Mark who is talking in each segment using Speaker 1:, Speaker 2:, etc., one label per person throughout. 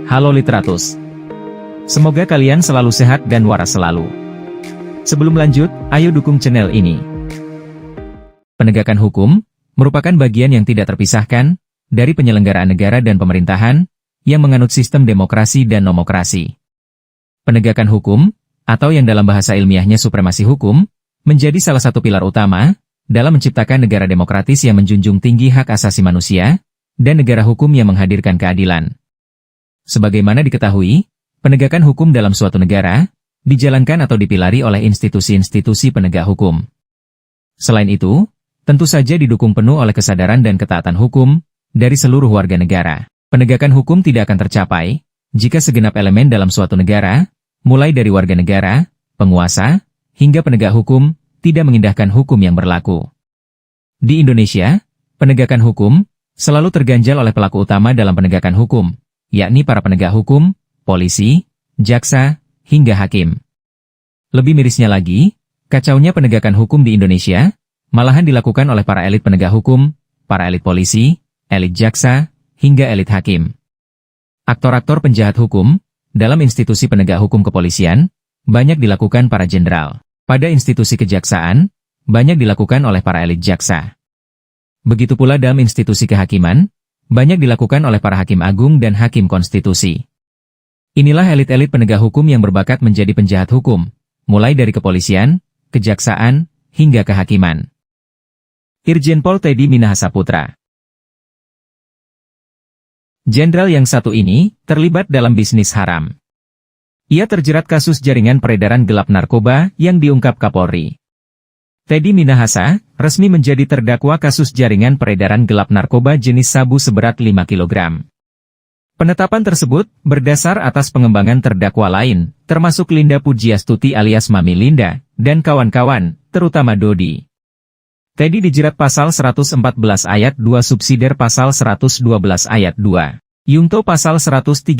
Speaker 1: Halo Literatus. Semoga kalian selalu sehat dan waras selalu. Sebelum lanjut, ayo dukung channel ini. Penegakan hukum merupakan bagian yang tidak terpisahkan dari penyelenggaraan negara dan pemerintahan yang menganut sistem demokrasi dan nomokrasi. Penegakan hukum, atau yang dalam bahasa ilmiahnya supremasi hukum, menjadi salah satu pilar utama dalam menciptakan negara demokratis yang menjunjung tinggi hak asasi manusia dan negara hukum yang menghadirkan keadilan. Sebagaimana diketahui, penegakan hukum dalam suatu negara dijalankan atau dipilari oleh institusi-institusi penegak hukum. Selain itu, tentu saja didukung penuh oleh kesadaran dan ketaatan hukum dari seluruh warga negara. Penegakan hukum tidak akan tercapai jika segenap elemen dalam suatu negara, mulai dari warga negara, penguasa, hingga penegak hukum, tidak mengindahkan hukum yang berlaku. Di Indonesia, penegakan hukum selalu terganjal oleh pelaku utama dalam penegakan hukum, yakni para penegak hukum, polisi, jaksa, hingga hakim. Lebih mirisnya lagi, kacaunya penegakan hukum di Indonesia malahan dilakukan oleh para elit penegak hukum, para elit polisi, elit jaksa, hingga elit hakim. Aktor-aktor penjahat hukum dalam institusi penegak hukum kepolisian banyak dilakukan para jenderal. Pada institusi kejaksaan, banyak dilakukan oleh para elit jaksa. Begitu pula dalam institusi kehakiman, banyak dilakukan oleh para hakim agung dan hakim konstitusi. Inilah elit-elit penegak hukum yang berbakat menjadi penjahat hukum, mulai dari kepolisian, kejaksaan, hingga kehakiman. Irjen Pol Teddy Minahasa Putra. Jenderal yang satu ini terlibat dalam bisnis haram. Ia terjerat kasus jaringan peredaran gelap narkoba yang diungkap Kapolri. Teddy Minahasa resmi menjadi terdakwa kasus jaringan peredaran gelap narkoba jenis sabu seberat 5 kg. Penetapan tersebut berdasar atas pengembangan terdakwa lain, termasuk Linda Pujiastuti alias Mami Linda, dan kawan-kawan, terutama Dodi. Teddy dijerat pasal 114 ayat 2 subsidiar pasal 112 ayat 2. Yungto pasal 132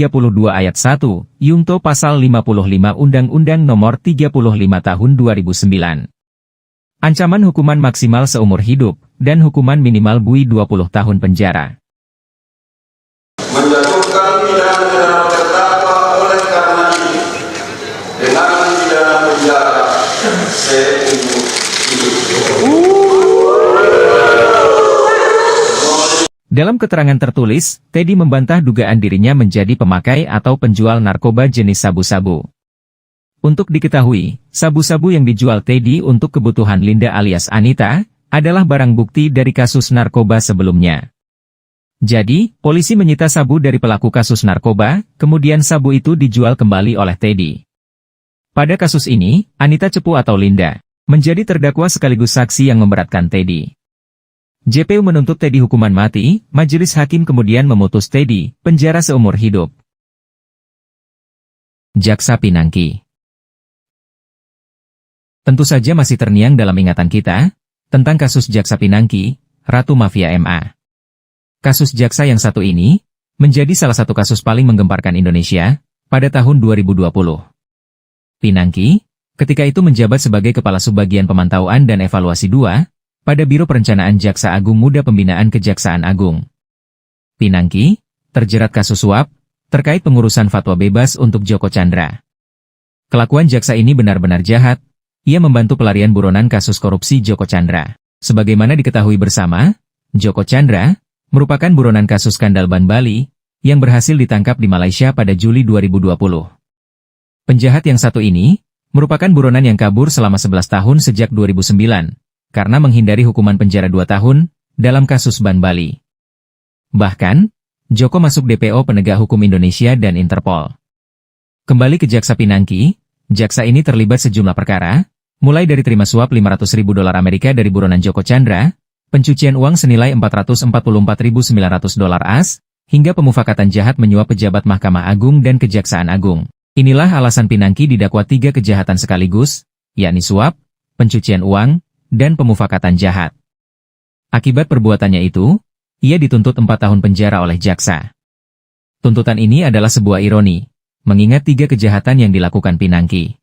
Speaker 1: ayat 1, Yungto pasal 55 Undang-Undang Nomor 35 Tahun 2009. Ancaman hukuman maksimal seumur hidup, dan hukuman minimal bui 20 tahun penjara.
Speaker 2: Menjatuhkan pidana terdakwa oleh karena ini, dengan pidana penjara seumur hidup.
Speaker 1: Dalam keterangan tertulis, Teddy membantah dugaan dirinya menjadi pemakai atau penjual narkoba jenis sabu-sabu. Untuk diketahui, sabu-sabu yang dijual Teddy untuk kebutuhan Linda alias Anita, adalah barang bukti dari kasus narkoba sebelumnya. Jadi, polisi menyita sabu dari pelaku kasus narkoba, kemudian sabu itu dijual kembali oleh Teddy. Pada kasus ini, Anita Cepu atau Linda menjadi terdakwa sekaligus saksi yang memberatkan Teddy. JPU menuntut Teddy hukuman mati, majelis hakim kemudian memutus Teddy penjara seumur hidup. Jaksa Pinangki. Tentu saja masih terngiang dalam ingatan kita tentang kasus Jaksa Pinangki, Ratu Mafia MA. Kasus jaksa yang satu ini menjadi salah satu kasus paling menggemparkan Indonesia pada tahun 2020. Pinangki, ketika itu menjabat sebagai Kepala Subbagian Pemantauan dan Evaluasi 2, pada Biro Perencanaan Jaksa Agung Muda Pembinaan Kejaksaan Agung. Pinangki terjerat kasus suap terkait pengurusan fatwa bebas untuk Joko Chandra. Kelakuan jaksa ini benar-benar jahat. Ia membantu pelarian buronan kasus korupsi Joko Chandra. Sebagaimana diketahui bersama, Joko Chandra merupakan buronan kasus skandal Ban Bali yang berhasil ditangkap di Malaysia pada Juli 2020. Penjahat yang satu ini merupakan buronan yang kabur selama 11 tahun sejak 2009. Karena menghindari hukuman penjara 2 tahun dalam kasus Ban Bali. Bahkan, Joko masuk DPO Penegak Hukum Indonesia dan Interpol. Kembali ke Jaksa Pinangki, jaksa ini terlibat sejumlah perkara, mulai dari terima suap $500.000 Amerika dari buronan Joko Chandra, pencucian uang senilai $444.900 AS, hingga pemufakatan jahat menyuap pejabat Mahkamah Agung dan Kejaksaan Agung. Inilah alasan Pinangki didakwa 3 kejahatan sekaligus, yakni suap, pencucian uang, dan pemufakatan jahat. Akibat perbuatannya itu, ia dituntut 4 tahun penjara oleh jaksa. Tuntutan ini adalah sebuah ironi, mengingat 3 kejahatan yang dilakukan Pinangki.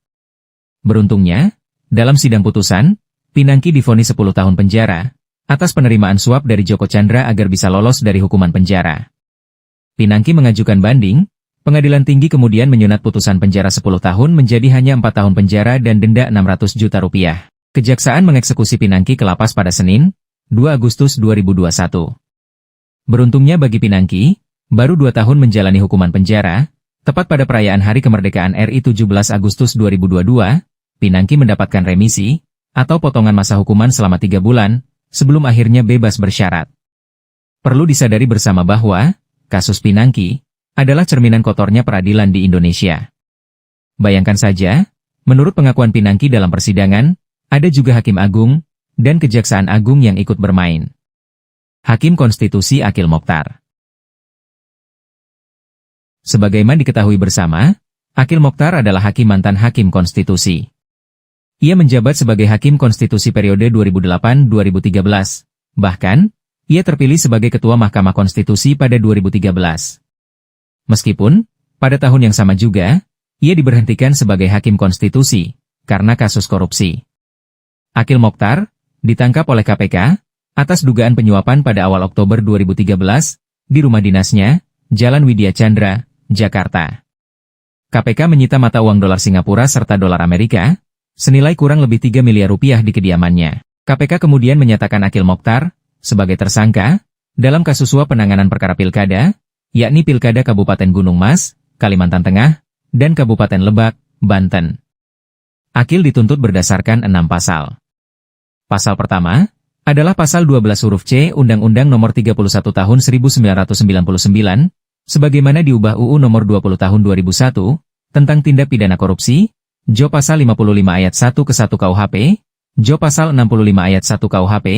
Speaker 1: Beruntungnya, dalam sidang putusan, Pinangki divonis 10 tahun penjara, atas penerimaan suap dari Joko Chandra agar bisa lolos dari hukuman penjara. Pinangki mengajukan banding, Pengadilan tinggi kemudian menyunat putusan penjara 10 tahun menjadi hanya 4 tahun penjara dan denda 600 juta rupiah. Kejaksaan mengeksekusi Pinangki ke lapas pada Senin, 2 Agustus 2021. Beruntungnya bagi Pinangki, baru 2 tahun menjalani hukuman penjara, tepat pada perayaan Hari Kemerdekaan RI 17 Agustus 2022, Pinangki mendapatkan remisi, atau potongan masa hukuman selama 3 bulan, sebelum akhirnya bebas bersyarat. Perlu disadari bersama bahwa, kasus Pinangki adalah cerminan kotornya peradilan di Indonesia. Bayangkan saja, menurut pengakuan Pinangki dalam persidangan, ada juga Hakim Agung dan Kejaksaan Agung yang ikut bermain. Hakim Konstitusi Akil Mokhtar. Sebagaimana diketahui bersama, Akil Mokhtar adalah hakim mantan Hakim Konstitusi. Ia menjabat sebagai Hakim Konstitusi periode 2008-2013. Bahkan, ia terpilih sebagai Ketua Mahkamah Konstitusi pada 2013. Meskipun, pada tahun yang sama juga, ia diberhentikan sebagai Hakim Konstitusi, karena kasus korupsi. Akil Mokhtar ditangkap oleh KPK, atas dugaan penyuapan pada awal Oktober 2013, di rumah dinasnya, Jalan Widya Chandra, Jakarta. KPK menyita mata uang dolar Singapura serta dolar Amerika, senilai kurang lebih 3 miliar rupiah di kediamannya. KPK kemudian menyatakan Akil Mokhtar sebagai tersangka dalam kasus suap penanganan perkara pilkada, yakni Pilkada Kabupaten Gunung Mas, Kalimantan Tengah, dan Kabupaten Lebak, Banten. Akil dituntut berdasarkan 6 pasal. Pasal pertama adalah Pasal 12 huruf C Undang-Undang Nomor 31 Tahun 1999, sebagaimana diubah UU Nomor 20 Tahun 2001, tentang tindak pidana korupsi, Jo Pasal 55 Ayat 1 ke 1 KUHP, Jo Pasal 65 Ayat 1 KUHP,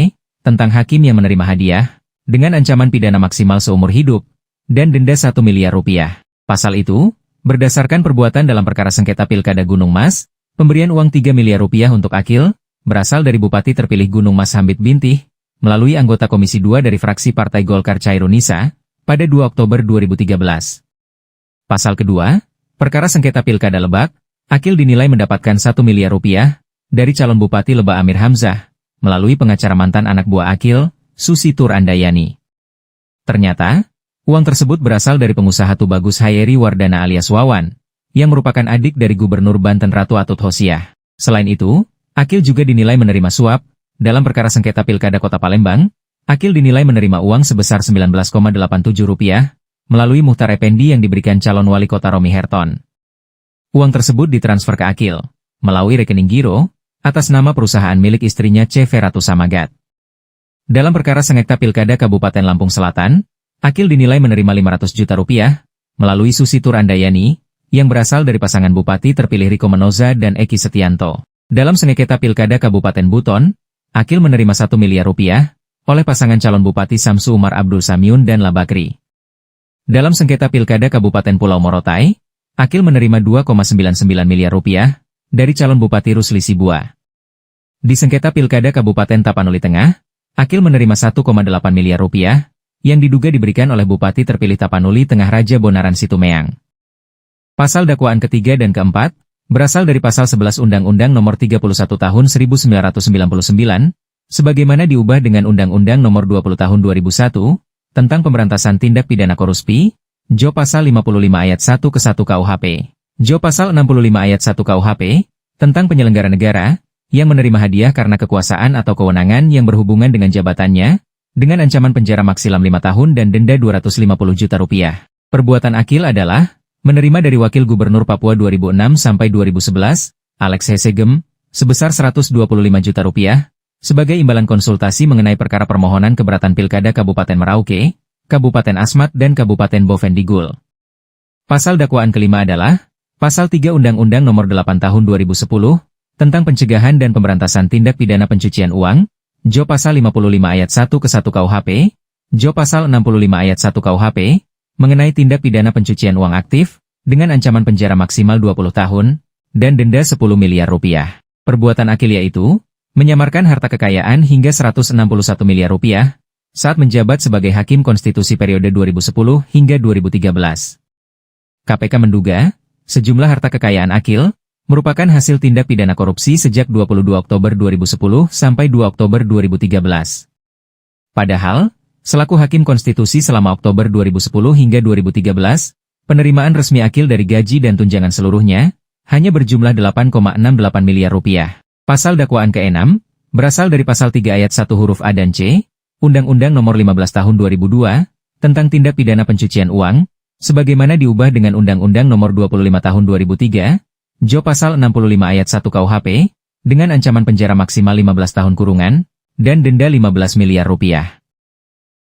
Speaker 1: tentang hakim yang menerima hadiah, dengan ancaman pidana maksimal seumur hidup, dan denda 1 miliar rupiah. Pasal itu, berdasarkan perbuatan dalam perkara sengketa Pilkada Gunung Mas, pemberian uang 3 miliar rupiah untuk Akil, berasal dari Bupati terpilih Gunung Mas Hamid Bintih, melalui anggota Komisi 2 dari fraksi Partai Golkar Chairunisa, pada 2 Oktober 2013. Pasal kedua, perkara sengketa Pilkada Lebak, Akil dinilai mendapatkan 1 miliar rupiah, dari calon Bupati Lebak Amir Hamzah, melalui pengacara mantan anak buah Akil, Susi Tur Andayani. Ternyata, uang tersebut berasal dari pengusaha Tubagus Hayeri Wardana alias Wawan, yang merupakan adik dari Gubernur Banten Ratu Atut Hosiah. Selain itu, Akil juga dinilai menerima suap. Dalam perkara sengketa Pilkada Kota Palembang, Akil dinilai menerima uang sebesar 19,87 rupiah, melalui Muhtar Effendi yang diberikan calon wali kota Romi Herton. Uang tersebut ditransfer ke Akil, melalui rekening giro, atas nama perusahaan milik istrinya CV Ratu Samagat. Dalam perkara sengketa Pilkada Kabupaten Lampung Selatan, Akil dinilai menerima 500 juta rupiah, melalui Susi Tur Andayani, yang berasal dari pasangan Bupati terpilih Riko Menoza dan Eki Setianto. Dalam sengketa Pilkada Kabupaten Buton, Akil menerima 1 miliar rupiah, oleh pasangan calon Bupati Samsu Umar Abdul Samyun dan Labakri. Dalam sengketa Pilkada Kabupaten Pulau Morotai, Akil menerima 2,99 miliar rupiah, dari calon Bupati Rusli Sibua. Di sengketa Pilkada Kabupaten Tapanuli Tengah, Akil menerima 1,8 miliar rupiah, yang diduga diberikan oleh Bupati terpilih Tapanuli Tengah Raja Bonaran Situmeang. Pasal dakwaan ketiga dan keempat, berasal dari Pasal 11 Undang-Undang Nomor 31 Tahun 1999, sebagaimana diubah dengan Undang-Undang Nomor 20 Tahun 2001, tentang pemberantasan tindak pidana korupsi, Jo Pasal 55 Ayat 1 ke 1 KUHP, Jo Pasal 65 Ayat 1 KUHP, tentang penyelenggara negara, yang menerima hadiah karena kekuasaan atau kewenangan yang berhubungan dengan jabatannya, dengan ancaman penjara maksimal 5 tahun dan denda 250 juta rupiah. Perbuatan Akil adalah menerima dari Wakil Gubernur Papua 2006 sampai 2011, Alex Hesegem, sebesar 125 juta rupiah, sebagai imbalan konsultasi mengenai perkara permohonan keberatan Pilkada Kabupaten Merauke, Kabupaten Asmat dan Kabupaten Bovendigul. Pasal dakwaan kelima adalah Pasal 3 Undang-Undang Nomor 8 Tahun 2010, tentang pencegahan dan pemberantasan tindak pidana pencucian uang, Jo Pasal 55 Ayat 1 ke 1 KUHP, Jo Pasal 65 Ayat 1 KUHP, mengenai tindak pidana pencucian uang aktif, dengan ancaman penjara maksimal 20 tahun, dan denda 10 miliar rupiah. Perbuatan Akil yaitu, menyamarkan harta kekayaan hingga 161 miliar rupiah, saat menjabat sebagai Hakim Konstitusi periode 2010 hingga 2013. KPK menduga, sejumlah harta kekayaan Akil, merupakan hasil tindak pidana korupsi sejak 22 Oktober 2010 sampai 2 Oktober 2013. Padahal, selaku Hakim Konstitusi selama Oktober 2010 hingga 2013, Penerimaan resmi Akil dari gaji dan tunjangan seluruhnya hanya berjumlah 8,68 miliar rupiah. Pasal dakwaan ke-6 berasal dari pasal 3 ayat 1 huruf A dan C, Undang-Undang Nomor 15 Tahun 2002 tentang tindak pidana pencucian uang, sebagaimana diubah dengan Undang-Undang Nomor 25 Tahun 2003, Jo Pasal 65 ayat 1 KUHP, dengan ancaman penjara maksimal 15 tahun kurungan dan denda 15 miliar rupiah.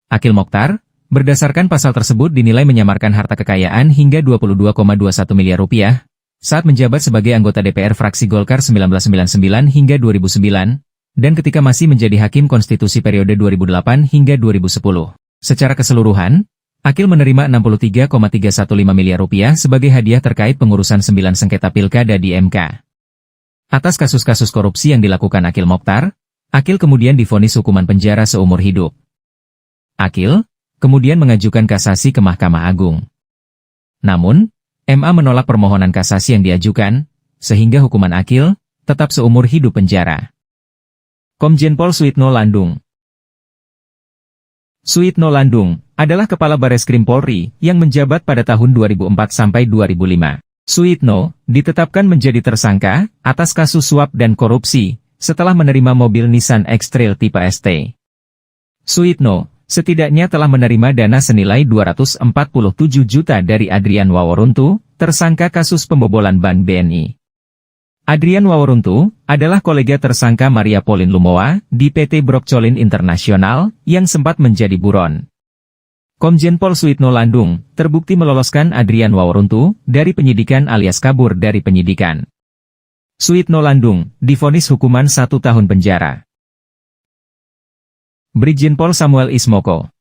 Speaker 1: Akil Mokhtar, berdasarkan pasal tersebut dinilai menyamarkan harta kekayaan hingga 22,21 miliar rupiah saat menjabat sebagai anggota DPR fraksi Golkar 1999 hingga 2009 dan ketika masih menjadi hakim konstitusi periode 2008 hingga 2010. Secara keseluruhan, Akil menerima 63,315 miliar rupiah sebagai hadiah terkait pengurusan 9 sengketa pilkada di MK. Atas kasus-kasus korupsi yang dilakukan Akil Mokhtar, Akil kemudian divonis hukuman penjara seumur hidup. Akil kemudian mengajukan kasasi ke Mahkamah Agung. Namun, MA menolak permohonan kasasi yang diajukan, sehingga hukuman Akil tetap seumur hidup penjara. Komjen Pol Suitno Landung. Suitno Landung adalah Kepala Bareskrim Polri yang menjabat pada tahun 2004 sampai 2005. Suitno ditetapkan menjadi tersangka atas kasus suap dan korupsi setelah menerima mobil Nissan X-Trail tipe ST. Suitno setidaknya telah menerima dana senilai 247 juta dari Adrian Waworuntu, tersangka kasus pembobolan Bank BNI. Adrian Waworuntu adalah kolega tersangka Maria Pauline Lumowa di PT Brokcolin Internasional yang sempat menjadi buron. Komjen Pol Suitno Landung terbukti meloloskan Adrian Waworuntu dari penyidikan alias kabur dari penyidikan. Suitno Landung divonis hukuman 1 tahun penjara. Brigjen Pol Samuel Ismoko.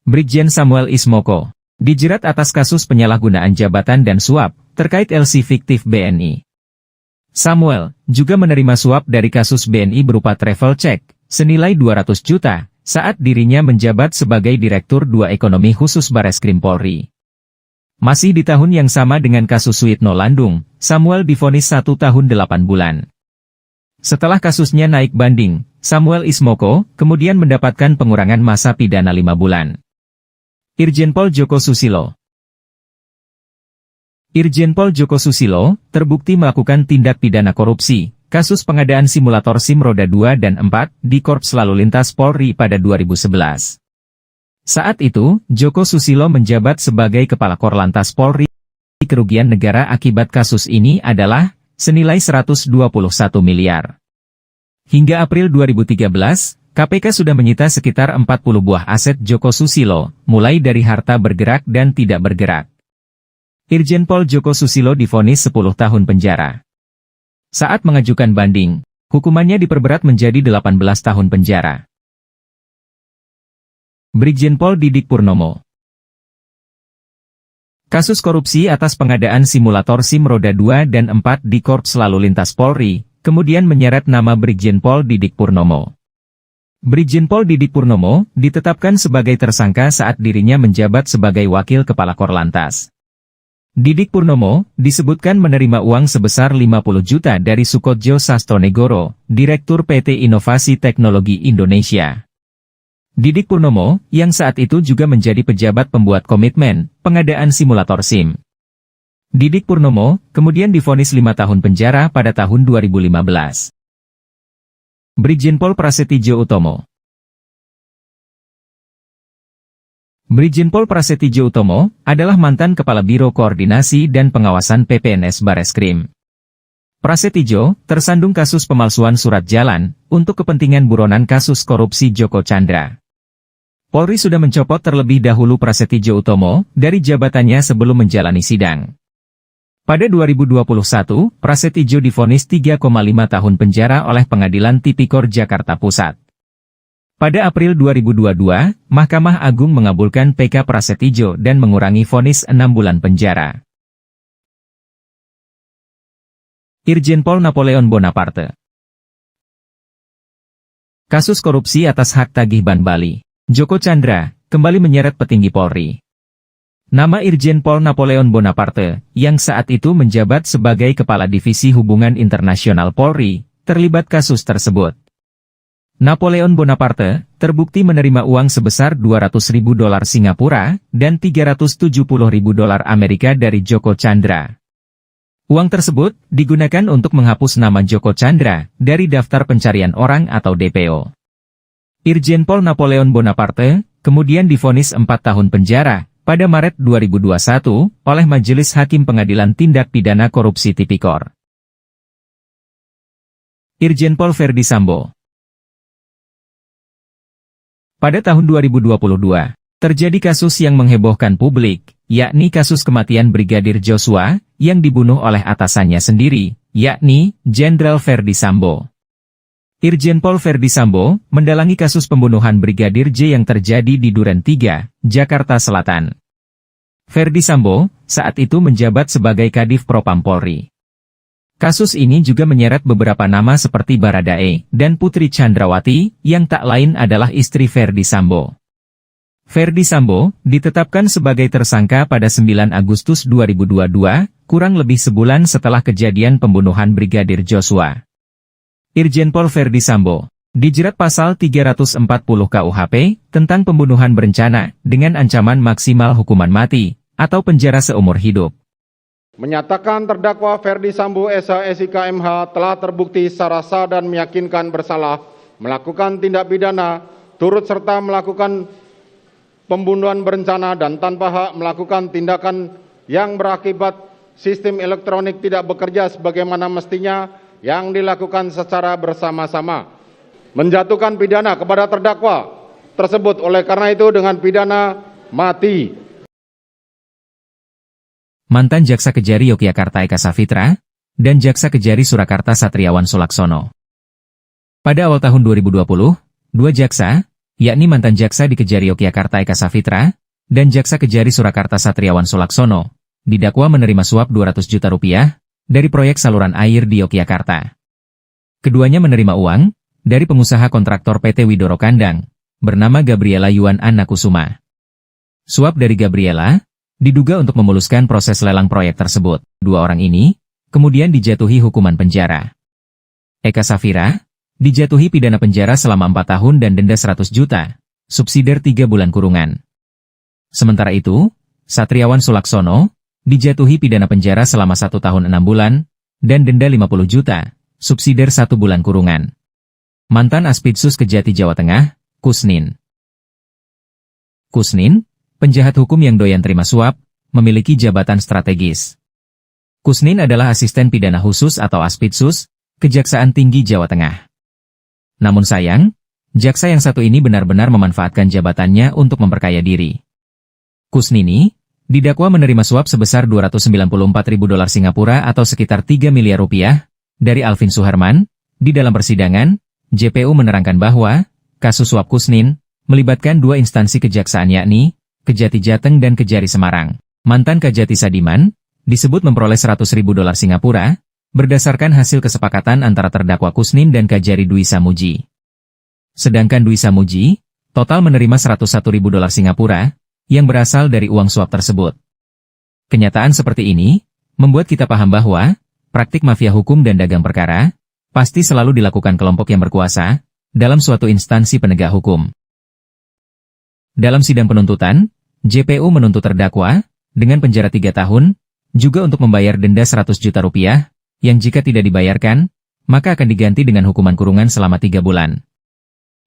Speaker 1: Brigjen Samuel Ismoko dijerat atas kasus penyalahgunaan jabatan dan suap terkait LC fiktif BNI. Samuel juga menerima suap dari kasus BNI berupa travel check senilai 200 juta saat dirinya menjabat sebagai Direktur 2 Ekonomi Khusus Bareskrim Polri. Masih di tahun yang sama dengan kasus Suitno Landung, Samuel divonis 1 tahun 8 bulan. Setelah kasusnya naik banding, Samuel Ismoko kemudian mendapatkan pengurangan masa pidana 5 bulan. Irjen Pol Joko Susilo. Irjen Pol Joko Susilo terbukti melakukan tindak pidana korupsi, kasus pengadaan simulator SIM roda 2 dan 4 di Korps Lalu Lintas Polri pada 2011. Saat itu, Joko Susilo menjabat sebagai Kepala Korlantas Polri. Kerugian negara akibat kasus ini adalah senilai 121 miliar. Hingga April 2013, KPK sudah menyita sekitar 40 buah aset Joko Susilo, mulai dari harta bergerak dan tidak bergerak. Irjen Pol Joko Susilo divonis 10 tahun penjara. Saat mengajukan banding, hukumannya diperberat menjadi 18 tahun penjara. Brigjen Pol Didik Purnomo. Kasus korupsi atas pengadaan simulator SIM roda 2 dan 4 di Korps Lalu Lintas Polri, kemudian menyeret nama Brigjen Pol Didik Purnomo. Brigjen Pol Didik Purnomo ditetapkan sebagai tersangka saat dirinya menjabat sebagai Wakil Kepala Korlantas. Didik Purnomo disebutkan menerima uang sebesar 50 juta dari Sukotjo Sastonegoro, Direktur PT Inovasi Teknologi Indonesia. Didik Purnomo, yang saat itu juga menjadi pejabat pembuat komitmen pengadaan simulator SIM. Didik Purnomo kemudian divonis 5 tahun penjara pada tahun 2015. Brigjen Pol Prasetyo Utomo. Brigjen Pol Prasetyo Utomo adalah mantan Kepala Biro Koordinasi dan Pengawasan PPNS Bareskrim. Prasetyo tersandung kasus pemalsuan surat jalan untuk kepentingan buronan kasus korupsi Joko Chandra. Polri sudah mencopot terlebih dahulu Prasetyo Utomo dari jabatannya sebelum menjalani sidang. Pada 2021, Prasetyo divonis 3,5 tahun penjara oleh Pengadilan Tipikor Jakarta Pusat. Pada April 2022, Mahkamah Agung mengabulkan PK Prasetyo dan mengurangi vonis 6 bulan penjara. Irjen Pol Napoleon Bonaparte. Kasus korupsi atas hak tagih Ban Bali, Joko Chandra kembali menyeret petinggi Polri. Nama Irjen Pol Napoleon Bonaparte, yang saat itu menjabat sebagai Kepala Divisi Hubungan Internasional Polri, terlibat kasus tersebut. Napoleon Bonaparte terbukti menerima uang sebesar 200.000 dolar Singapura dan 370.000 dolar Amerika dari Joko Chandra. Uang tersebut digunakan untuk menghapus nama Joko Chandra dari daftar pencarian orang atau DPO. Irjen Pol Napoleon Bonaparte kemudian divonis 4 tahun penjara pada Maret 2021 oleh Majelis Hakim Pengadilan Tindak Pidana Korupsi Tipikor. Irjen Pol Ferdy Sambo. Pada tahun 2022, terjadi kasus yang menghebohkan publik, yakni kasus kematian Brigadir Joshua yang dibunuh oleh atasannya sendiri, yakni Jenderal Ferdy Sambo. Irjen Pol Ferdy Sambo mendalangi kasus pembunuhan Brigadir J yang terjadi di Duren 3, Jakarta Selatan. Ferdy Sambo saat itu menjabat sebagai Kadif Propam Polri. Kasus ini juga menyeret beberapa nama seperti Baradae dan Putri Chandrawati yang tak lain adalah istri Ferdy Sambo. Ferdy Sambo ditetapkan sebagai tersangka pada 9 Agustus 2022, kurang lebih sebulan setelah kejadian pembunuhan Brigadir Joshua. Irjen Pol Ferdy Sambo dijerat pasal 340 KUHP tentang pembunuhan berencana dengan ancaman maksimal hukuman mati atau penjara seumur hidup.
Speaker 3: Menyatakan terdakwa Ferdy Sambo SH SIK MH telah terbukti secara sah dan meyakinkan bersalah melakukan tindak pidana turut serta melakukan pembunuhan berencana dan tanpa hak melakukan tindakan yang berakibat sistem elektronik tidak bekerja sebagaimana mestinya yang dilakukan secara bersama-sama. Menjatuhkan pidana kepada terdakwa tersebut oleh karena itu dengan pidana mati.
Speaker 1: Mantan Jaksa Kejari Yogyakarta Eka Safitra, dan Jaksa Kejari Surakarta Satriawan Sulaksono. Pada awal tahun 2020, dua jaksa, yakni mantan Jaksa di Kejari Yogyakarta Eka Safitra, dan Jaksa Kejari Surakarta Satriawan Sulaksono, didakwa menerima suap 200 juta rupiah dari proyek saluran air di Yogyakarta. Keduanya menerima uang dari pengusaha kontraktor PT Widoro Kandang, bernama Gabriela Yuan Anakusuma. Suap dari Gabriela diduga untuk memuluskan proses lelang proyek tersebut. Dua orang ini kemudian dijatuhi hukuman penjara. Eka Safira dijatuhi pidana penjara selama 4 tahun dan denda 100 juta, subsidiar 3 bulan kurungan. Sementara itu, Satriawan Sulaksono dijatuhi pidana penjara selama 1 tahun 6 bulan dan denda 50 juta, subsidiar 1 bulan kurungan. Mantan Aspidsus Kejati Jawa Tengah, Kusnin. Kusnin, penjahat hukum yang doyan terima suap, memiliki jabatan strategis. Kusnin adalah asisten pidana khusus atau Aspidsus, Kejaksaan Tinggi Jawa Tengah. Namun sayang, jaksa yang satu ini benar-benar memanfaatkan jabatannya untuk memperkaya diri. Kusnini didakwa menerima suap sebesar 294.000 dolar Singapura atau sekitar 3 miliar rupiah dari Alvin Suherman. Di dalam persidangan, JPU menerangkan bahwa kasus suap Kusnin melibatkan 2 instansi kejaksaan yakni Kejati Jateng dan Kejari Semarang. Mantan Kejati Sadiman disebut memperoleh 100.000 dolar Singapura berdasarkan hasil kesepakatan antara terdakwa Kusnin dan Kejari Dwi Samuji. Sedangkan Dwi Samuji total menerima 101.000 dolar Singapura yang berasal dari uang suap tersebut. Kenyataan seperti ini membuat kita paham bahwa praktik mafia hukum dan dagang perkara pasti selalu dilakukan kelompok yang berkuasa dalam suatu instansi penegak hukum. Dalam sidang penuntutan, JPU menuntut terdakwa dengan penjara 3 tahun, juga untuk membayar denda 100 juta rupiah, yang jika tidak dibayarkan, maka akan diganti dengan hukuman kurungan selama 3 bulan.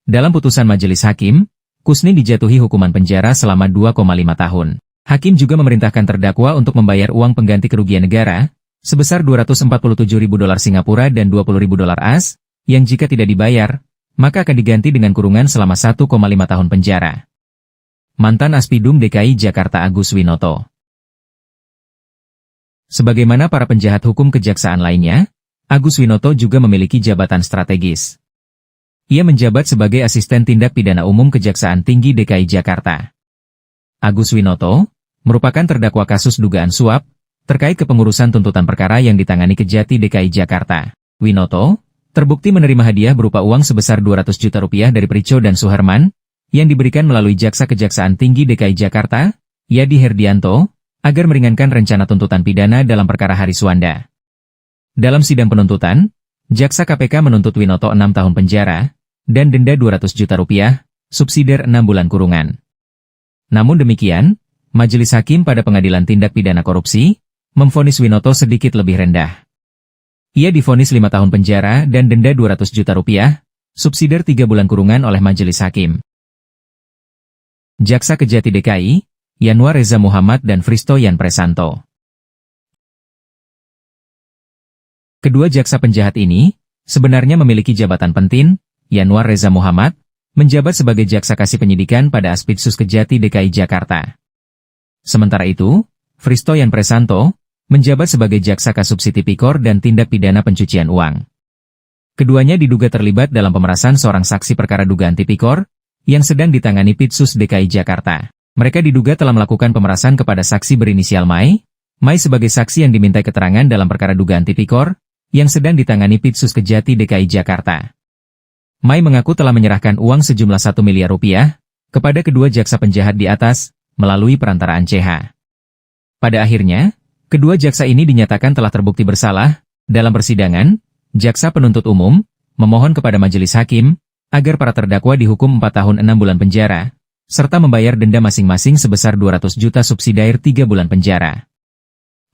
Speaker 1: Dalam putusan majelis hakim, Kusnin dijatuhi hukuman penjara selama 2,5 tahun. Hakim juga memerintahkan terdakwa untuk membayar uang pengganti kerugian negara, sebesar 247.000 dolar Singapura dan 20.000 dolar AS, yang jika tidak dibayar, maka akan diganti dengan kurungan selama 1,5 tahun penjara. Mantan Aspidum DKI Jakarta Agus Winoto. Sebagaimana para penjahat hukum kejaksaan lainnya, Agus Winoto juga memiliki jabatan strategis. Ia menjabat sebagai Asisten Tindak Pidana Umum Kejaksaan Tinggi DKI Jakarta. Agus Winoto merupakan terdakwa kasus dugaan suap terkait kepengurusan tuntutan perkara yang ditangani Kejati DKI Jakarta. Winoto terbukti menerima hadiah berupa uang sebesar 200 juta rupiah dari Prico dan Suherman, yang diberikan melalui Jaksa Kejaksaan Tinggi DKI Jakarta, Yadi Herdianto, agar meringankan rencana tuntutan pidana dalam perkara Hariswanda. Dalam sidang penuntutan, Jaksa KPK menuntut Winoto 6 tahun penjara, dan denda Rp200 juta, subsidiar 6 bulan kurungan. Namun demikian, Majelis Hakim pada Pengadilan Tindak Pidana Korupsi memvonis Winoto sedikit lebih rendah. Ia divonis 5 tahun penjara dan denda Rp200 juta, subsidiar 3 bulan kurungan oleh Majelis Hakim. Jaksa Kejati DKI, Yanwar Reza Muhammad dan Fristo Yan Presanto. Kedua jaksa penjahat ini sebenarnya memiliki jabatan penting. Yanwar Reza Muhammad menjabat sebagai Jaksa Kasih Penyidikan pada Aspidsus Kejati DKI Jakarta. Sementara itu, Fristo Yan Presanto menjabat sebagai Jaksa Kasubsi Tipikor dan Tindak Pidana Pencucian Uang. Keduanya diduga terlibat dalam pemerasan seorang saksi perkara dugaan tipikor yang sedang ditangani Pitsus DKI Jakarta. Mereka diduga telah melakukan pemerasan kepada saksi berinisial Mai sebagai saksi yang dimintai keterangan dalam perkara dugaan tipikor yang sedang ditangani Pitsus Kejati DKI Jakarta. Mai mengaku telah menyerahkan uang sejumlah Rp1 miliar kepada kedua jaksa penjahat di atas melalui perantaraan CH. Pada akhirnya, kedua jaksa ini dinyatakan telah terbukti bersalah. Dalam persidangan, jaksa penuntut umum memohon kepada Majelis Hakim agar para terdakwa dihukum 4 tahun 6 bulan penjara, serta membayar denda masing-masing sebesar Rp200 juta subsidiar 3 bulan penjara.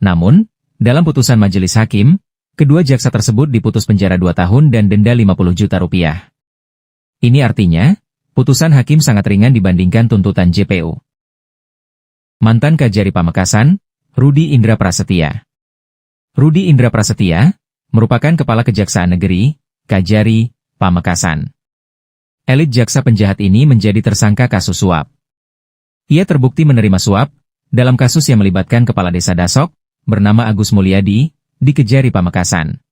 Speaker 1: Namun, dalam putusan Majelis Hakim, kedua jaksa tersebut diputus penjara 2 tahun dan denda Rp50 juta. Ini artinya, putusan hakim sangat ringan dibandingkan tuntutan JPU. Mantan Kajari Pamekasan, Rudi Indra Prasetya. Rudi Indra Prasetya merupakan Kepala Kejaksaan Negeri, Kajari, Pamekasan. Elit jaksa penjahat ini menjadi tersangka kasus suap. Ia terbukti menerima suap dalam kasus yang melibatkan Kepala Desa Dasok, bernama Agus Mulyadi, di Kejari Pamekasan.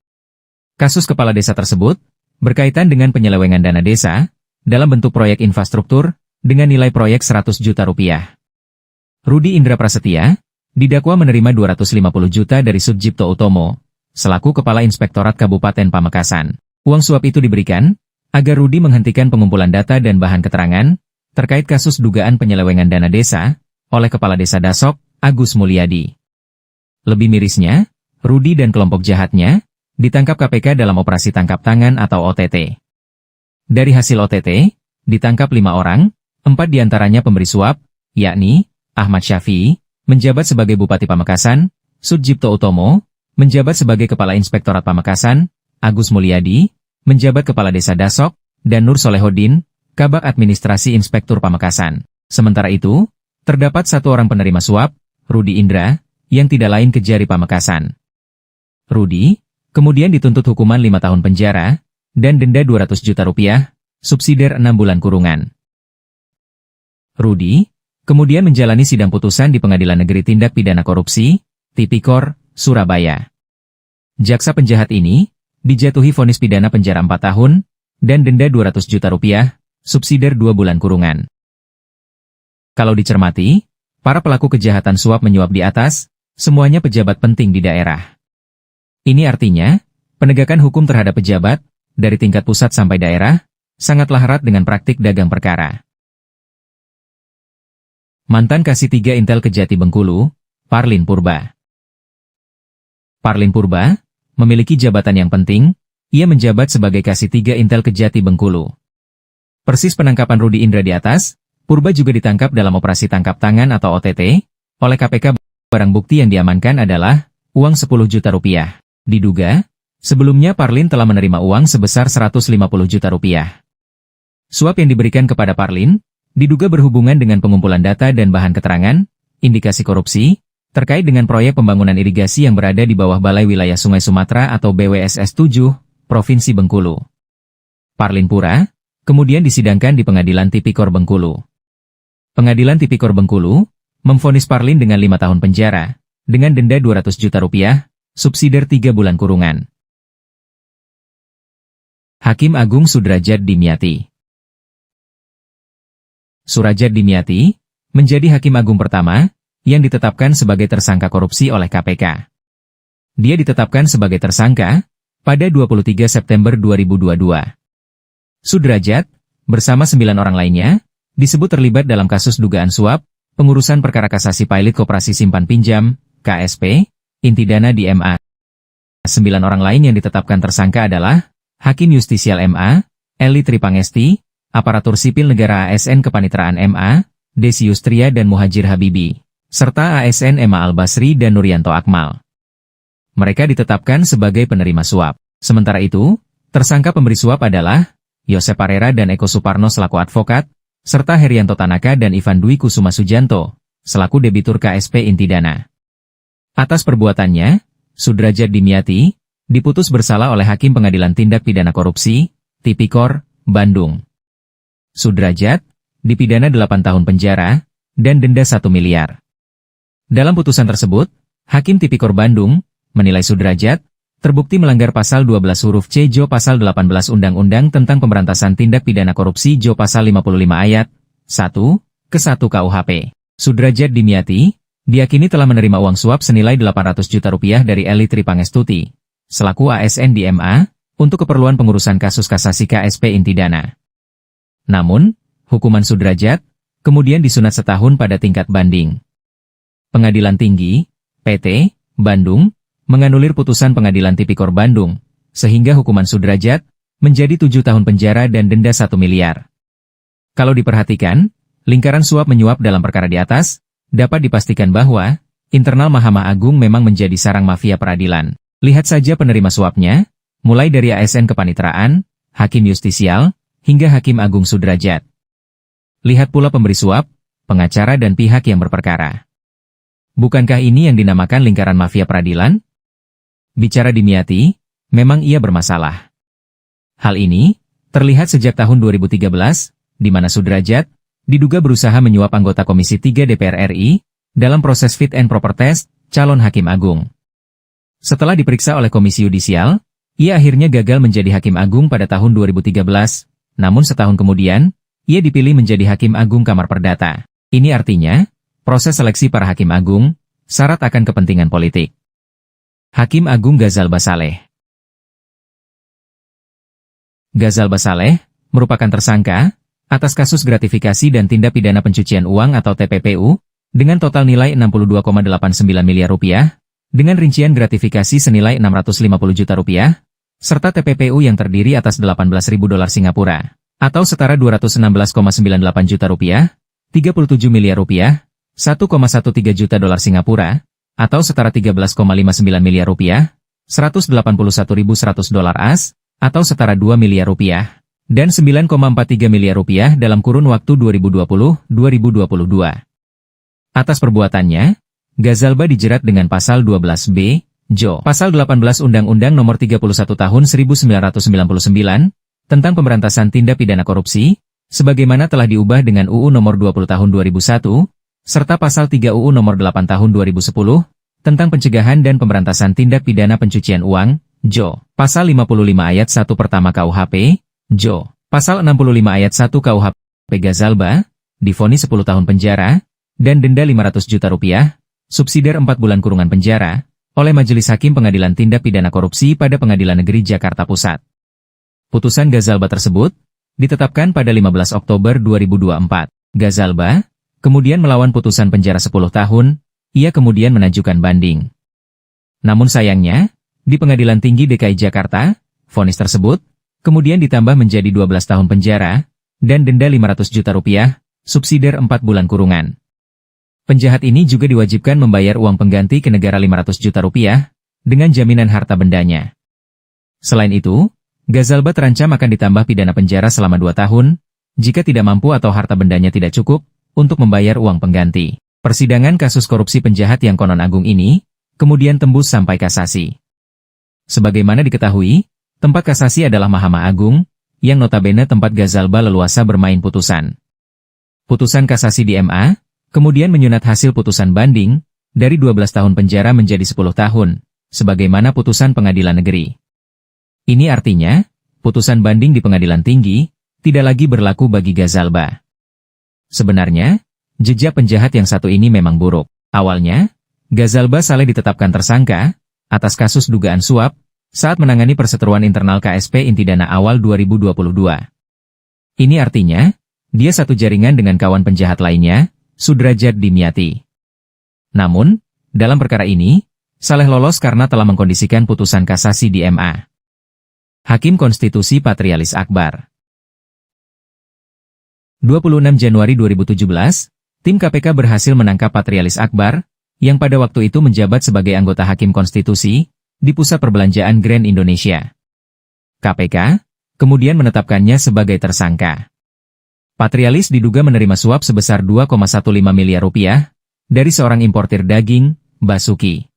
Speaker 1: Kasus Kepala Desa tersebut berkaitan dengan penyelewengan dana desa dalam bentuk proyek infrastruktur dengan nilai proyek Rp100 juta. Rudi Indra Prasetya didakwa menerima Rp250 juta dari Sudjipto Utomo, selaku Kepala Inspektorat Kabupaten Pamekasan. Uang suap itu diberikan agar Rudi menghentikan pengumpulan data dan bahan keterangan terkait kasus dugaan penyelewengan dana desa oleh Kepala Desa Dasok, Agus Mulyadi. Lebih mirisnya, Rudi dan kelompok jahatnya ditangkap KPK dalam operasi tangkap tangan atau OTT. Dari hasil OTT, ditangkap 5 orang, 4 diantaranya pemberi suap, yakni Ahmad Syafi'i, menjabat sebagai Bupati Pamekasan, Sudjipto Utomo, menjabat sebagai Kepala Inspektorat Pamekasan, Agus Mulyadi, menjabat Kepala Desa Dasok, dan Nur Solehodin, Kabak Administrasi Inspektur Pamekasan. Sementara itu, terdapat 1 orang penerima suap, Rudi Indra, yang tidak lain Kejari Pamekasan. Rudi kemudian dituntut hukuman 5 tahun penjara dan denda Rp200 juta, subsidiar 6 bulan kurungan. Rudi kemudian menjalani sidang putusan di Pengadilan Negeri Tindak Pidana Korupsi, Tipikor, Surabaya. Jaksa penjahat ini dijatuhi vonis pidana penjara 4 tahun dan denda Rp200 juta, subsidiar 2 bulan kurungan. Kalau dicermati, para pelaku kejahatan suap menyuap di atas, semuanya pejabat penting di daerah. Ini artinya, penegakan hukum terhadap pejabat, dari tingkat pusat sampai daerah, sangatlah erat dengan praktik dagang perkara. Mantan Kasih 3 Intel Kejati Bengkulu, Parlin Purba. Parlin Purba memiliki jabatan yang penting, ia menjabat sebagai Kasih 3 Intel Kejati Bengkulu. Persis penangkapan Rudi Indra di atas, Purba juga ditangkap dalam operasi tangkap tangan atau OTT, oleh KPK. Barang bukti yang diamankan adalah uang Rp10 juta. Diduga, sebelumnya Parlin telah menerima uang sebesar Rp150 juta. Suap yang diberikan kepada Parlin diduga berhubungan dengan pengumpulan data dan bahan keterangan, indikasi korupsi, terkait dengan proyek pembangunan irigasi yang berada di bawah Balai Wilayah Sungai Sumatera atau BWSS 7, Provinsi Bengkulu. Parlin Pura kemudian disidangkan di Pengadilan Tipikor Bengkulu. Pengadilan Tipikor Bengkulu memvonis Parlin dengan 5 tahun penjara, dengan denda Rp200 juta, subsidiar 3 bulan kurungan. Hakim Agung Sudrajat Dimyati. Surajat Dimyati menjadi Hakim Agung pertama yang ditetapkan sebagai tersangka korupsi oleh KPK. Dia ditetapkan sebagai tersangka pada 23 September 2022. Sudrajat, bersama 9 orang lainnya, disebut terlibat dalam kasus dugaan suap, pengurusan perkara kasasi pilot Koperasi Simpan Pinjam, KSP, inti dana di MA. 9 orang lain yang ditetapkan tersangka adalah Hakim Justisial MA, Eli Tripangesti, Aparatur Sipil Negara ASN Kepanitraan MA, Desi Yustria dan Muhajir Habibi, serta ASN Emma Al-Basri dan Nuryanto Akmal. Mereka ditetapkan sebagai penerima suap. Sementara itu, tersangka pemberi suap adalah Yosep Parera dan Eko Suparno selaku advokat, serta Herianto Tanaka dan Ivan Dwi Kusuma Sujanto, selaku debitur KSP Intidana. Atas perbuatannya, Sudrajat Dimyati diputus bersalah oleh Hakim Pengadilan Tindak Pidana Korupsi, Tipikor, Bandung. Sudrajat dipidana 8 tahun penjara dan denda 1 miliar. Dalam putusan tersebut, Hakim Tipikor Bandung menilai Sudrajat terbukti melanggar pasal 12 huruf C Jo pasal 18 Undang-Undang tentang Pemberantasan Tindak Pidana Korupsi Jo pasal 55 ayat 1 ke 1 KUHP. Sudrajat Dimyati diyakini telah menerima uang suap senilai 800 juta rupiah dari Eli Tripangestuti, selaku ASN di MA, untuk keperluan pengurusan kasus kasasi KSP Intidana. Namun, hukuman Sudrajat kemudian disunat setahun pada tingkat banding. Pengadilan Tinggi, PT, Bandung, menganulir putusan Pengadilan Tipikor Bandung, sehingga hukuman Sudrajat menjadi 7 tahun penjara dan denda 1 miliar. Kalau diperhatikan, lingkaran suap-menyuap dalam perkara di atas, dapat dipastikan bahwa internal Mahkamah Agung memang menjadi sarang mafia peradilan. Lihat saja penerima suapnya, mulai dari ASN Kepanitraan, Hakim Justisial, hingga Hakim Agung Sudrajat. Lihat pula pemberi suap, pengacara dan pihak yang berperkara. Bukankah ini yang dinamakan lingkaran mafia peradilan? Bicara Dimyati, memang ia bermasalah. Hal ini terlihat sejak tahun 2013, di mana Sudrajat diduga berusaha menyuap anggota Komisi 3 DPR RI dalam proses fit and proper test calon Hakim Agung. Setelah diperiksa oleh Komisi Yudisial, ia akhirnya gagal menjadi Hakim Agung pada tahun 2013, namun setahun kemudian, ia dipilih menjadi Hakim Agung Kamar Perdata. Ini artinya, proses seleksi para Hakim Agung syarat akan kepentingan politik. Hakim Agung Ghazalba Saleh. Ghazalba Saleh merupakan tersangka atas kasus gratifikasi dan tindak pidana pencucian uang atau TPPU dengan total nilai 62,89 miliar rupiah, dengan rincian gratifikasi senilai 650 juta rupiah, serta TPPU yang terdiri atas 18.000 dolar Singapura, atau setara 216,98 juta rupiah, 37 miliar rupiah, 1,13 juta dolar Singapura, atau setara 13,59 miliar rupiah, 181.100 dolar AS, atau setara 2 miliar rupiah, dan 9,43 miliar rupiah dalam kurun waktu 2020-2022. Atas perbuatannya, Ghazalba dijerat dengan pasal 12B, Jo, pasal 18 Undang-Undang Nomor 31 Tahun 1999, tentang Pemberantasan Tindak Pidana Korupsi, sebagaimana telah diubah dengan UU Nomor 20 Tahun 2001, serta pasal 3 UU Nomor 8 Tahun 2010, tentang Pencegahan dan Pemberantasan Tindak Pidana Pencucian Uang, Jo, pasal 55 ayat 1 pertama KUHP, Jo, pasal 65 ayat 1 KUHP. Ghazalba divonis 10 tahun penjara dan denda 500 juta rupiah, subsidiar 4 bulan kurungan penjara, oleh Majelis Hakim Pengadilan Tindak Pidana Korupsi pada Pengadilan Negeri Jakarta Pusat. Putusan Ghazalba tersebut ditetapkan pada 15 Oktober 2024. Ghazalba kemudian melawan putusan penjara 10 tahun, ia kemudian mengajukan banding. Namun sayangnya, di Pengadilan Tinggi DKI Jakarta, vonis tersebut kemudian ditambah menjadi 12 tahun penjara dan denda 500 juta rupiah, subsidiar 4 bulan kurungan. Penjahat ini juga diwajibkan membayar uang pengganti ke negara 500 juta rupiah dengan jaminan harta bendanya. Selain itu, Ghazalba terancam akan ditambah pidana penjara selama 2 tahun jika tidak mampu atau harta bendanya tidak cukup untuk membayar uang pengganti. Persidangan kasus korupsi penjahat yang konon agung ini kemudian tembus sampai kasasi. Sebagaimana diketahui, tempat kasasi adalah Mahkamah Agung, yang notabene tempat Ghazalba leluasa bermain putusan. Putusan kasasi di MA kemudian menyunat hasil putusan banding dari 12 tahun penjara menjadi 10 tahun, sebagaimana putusan pengadilan negeri. Ini artinya, putusan banding di Pengadilan Tinggi tidak lagi berlaku bagi Ghazalba. Sebenarnya, jejak penjahat yang satu ini memang buruk. Awalnya, Ghazalba Saleh ditetapkan tersangka atas kasus dugaan suap saat menangani perseteruan internal KSP Intidana awal 2022. Ini artinya, dia satu jaringan dengan kawan penjahat lainnya, Sudrajat Dimyati. Namun, dalam perkara ini, Saleh lolos karena telah mengkondisikan putusan kasasi di MA. Hakim Konstitusi Patrialis Akbar. 26 Januari 2017, tim KPK berhasil menangkap Patrialis Akbar, yang pada waktu itu menjabat sebagai anggota Hakim Konstitusi di Pusat Perbelanjaan Grand Indonesia. KPK kemudian menetapkannya sebagai tersangka. Patrialis diduga menerima suap sebesar 2,15 miliar rupiah dari seorang importir daging, Basuki.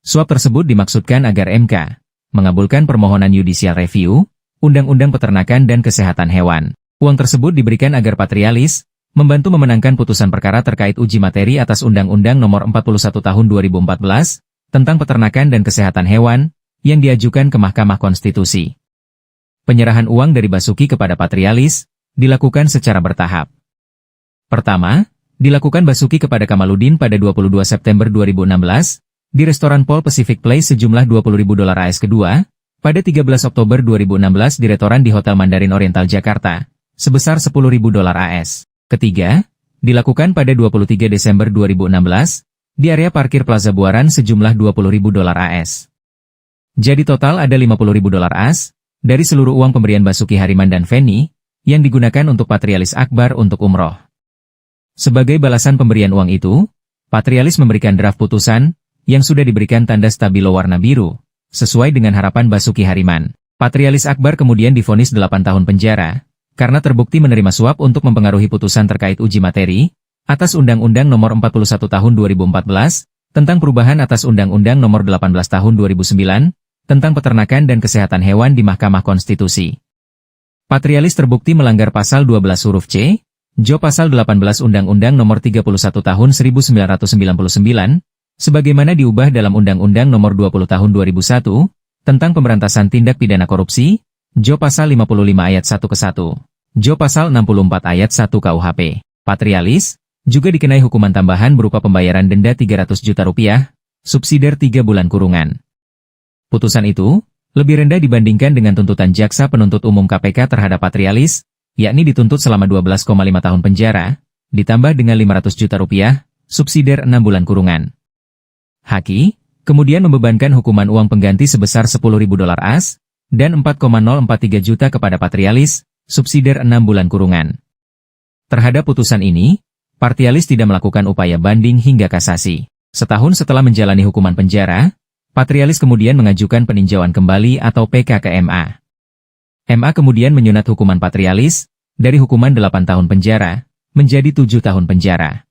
Speaker 1: Suap tersebut dimaksudkan agar MK mengabulkan permohonan judicial review, Undang-Undang Peternakan dan Kesehatan Hewan. Uang tersebut diberikan agar Patrialis membantu memenangkan putusan perkara terkait uji materi atas Undang-Undang Nomor 41 Tahun 2014 tentang Peternakan dan Kesehatan Hewan yang diajukan ke Mahkamah Konstitusi. Penyerahan uang dari Basuki kepada Patrialis dilakukan secara bertahap. Pertama, dilakukan Basuki kepada Kamaludin pada 22 September 2016, di restoran Paul Pacific Place sejumlah $20.000 AS. Kedua, pada 13 Oktober 2016 di restoran di Hotel Mandarin Oriental Jakarta, sebesar $10.000 AS. Ketiga, dilakukan pada 23 Desember 2016, di area parkir Plaza Buaran sejumlah $20.000 AS. Jadi total ada $50.000 AS, dari seluruh uang pemberian Basuki Hariman dan Feni, yang digunakan untuk Patrialis Akbar untuk umroh. Sebagai balasan pemberian uang itu, Patrialis memberikan draft putusan, yang sudah diberikan tanda stabilo warna biru, sesuai dengan harapan Basuki Hariman. Patrialis Akbar kemudian divonis 8 tahun penjara, karena terbukti menerima suap untuk mempengaruhi putusan terkait uji materi, atas Undang-Undang Nomor 41 Tahun 2014, tentang perubahan atas Undang-Undang Nomor 18 Tahun 2009, tentang Peternakan dan Kesehatan Hewan di Mahkamah Konstitusi. Patrialis terbukti melanggar Pasal 12 huruf C, Jo Pasal 18 Undang-Undang Nomor 31 Tahun 1999, sebagaimana diubah dalam Undang-Undang Nomor 20 Tahun 2001, tentang Pemberantasan Tindak Pidana Korupsi, Jo Pasal 55 Ayat 1 ke 1, Jo Pasal 64 Ayat 1 KUHP. Patrialis juga dikenai hukuman tambahan berupa pembayaran denda Rp300 juta, subsidiar 3 bulan kurungan. Putusan itu lebih rendah dibandingkan dengan tuntutan Jaksa Penuntut Umum KPK terhadap Patrialis, yakni dituntut selama 12,5 tahun penjara, ditambah dengan Rp500 juta, subsidiar 6 bulan kurungan. Haki kemudian membebankan hukuman uang pengganti sebesar $10.000 AS dan 4,043 juta kepada Patrialis, subsidiar 6 bulan kurungan. Terhadap putusan ini, Patrialis tidak melakukan upaya banding hingga kasasi. Setahun setelah menjalani hukuman penjara, Patrialis kemudian mengajukan peninjauan kembali atau PK ke MA. MA kemudian menyunat hukuman Patrialis dari hukuman 8 tahun penjara menjadi 7 tahun penjara.